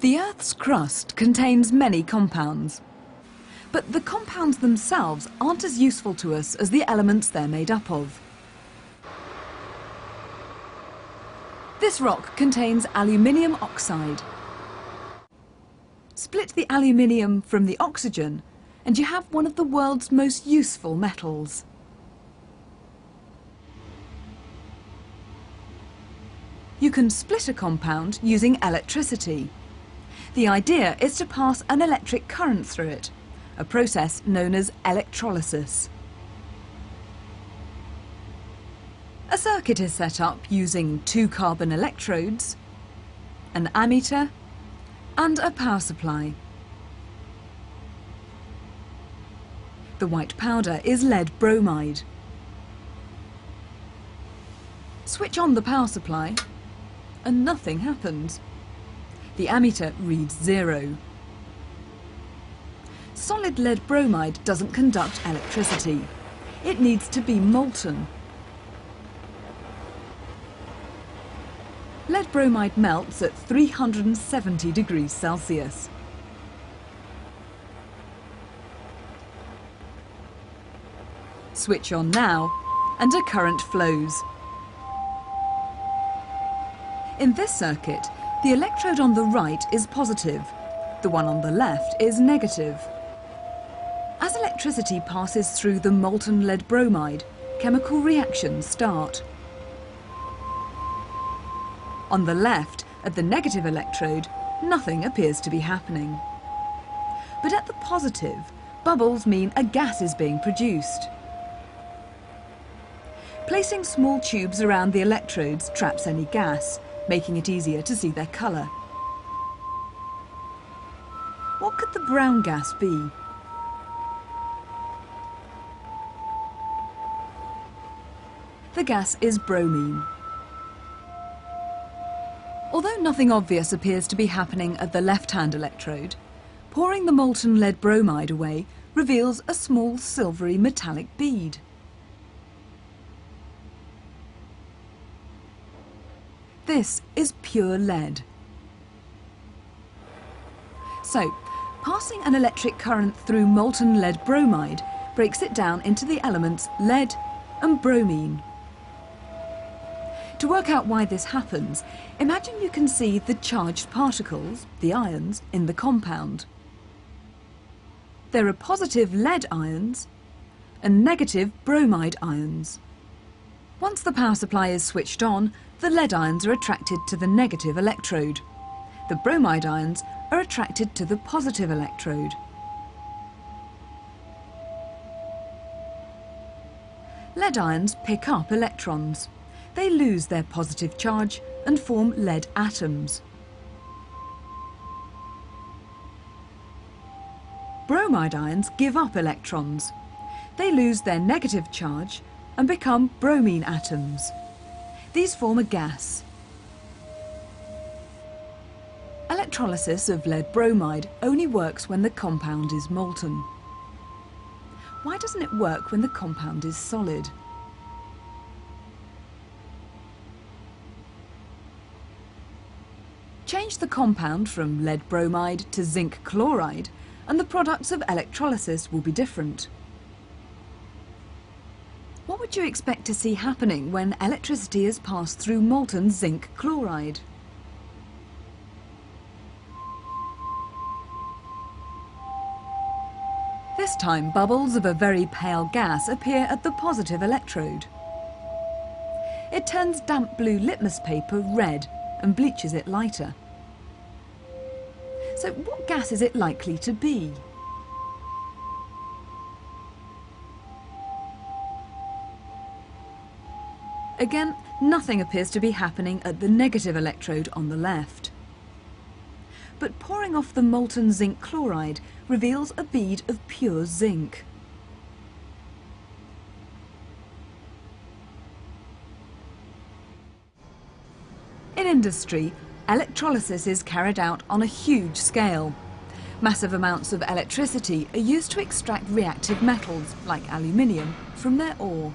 The Earth's crust contains many compounds, but the compounds themselves aren't as useful to us as the elements they're made up of. This rock contains aluminium oxide. Split the aluminium from the oxygen and you have one of the world's most useful metals. You can split a compound using electricity. The idea is to pass an electric current through it, a process known as electrolysis. A circuit is set up using 2 carbon electrodes, an ammeter and a power supply. The white powder is lead bromide. Switch on the power supply and nothing happens. The ammeter reads 0. Solid lead bromide doesn't conduct electricity. It needs to be molten. Lead bromide melts at 370 degrees Celsius. Switch on now and a current flows. In this circuit, the electrode on the right is positive, the one on the left is negative. As electricity passes through the molten lead bromide, chemical reactions start. On the left, at the negative electrode, nothing appears to be happening. But at the positive, bubbles mean a gas is being produced. Placing small tubes around the electrodes traps any gas, making it easier to see their colour. What could the brown gas be? The gas is bromine. Although nothing obvious appears to be happening at the left-hand electrode, pouring the molten lead bromide away reveals a small silvery metallic bead. This is pure lead. So, passing an electric current through molten lead bromide breaks it down into the elements lead and bromine. To work out why this happens, imagine you can see the charged particles, the ions, in the compound. There are positive lead ions and negative bromide ions. Once the power supply is switched on, the lead ions are attracted to the negative electrode. The bromide ions are attracted to the positive electrode. Lead ions pick up electrons. They lose their positive charge and form lead atoms. Bromide ions give up electrons. They lose their negative charge and become bromine atoms. These form a gas. Electrolysis of lead bromide only works when the compound is molten. Why doesn't it work when the compound is solid? Change the compound from lead bromide to zinc chloride and the products of electrolysis will be different. What would you expect to see happening when electricity is passed through molten zinc chloride? This time, bubbles of a very pale gas appear at the positive electrode. It turns damp blue litmus paper red and bleaches it lighter. So what gas is it likely to be? Again, nothing appears to be happening at the negative electrode on the left. But pouring off the molten zinc chloride reveals a bead of pure zinc. In industry, electrolysis is carried out on a huge scale. Massive amounts of electricity are used to extract reactive metals, like aluminium, from their ore.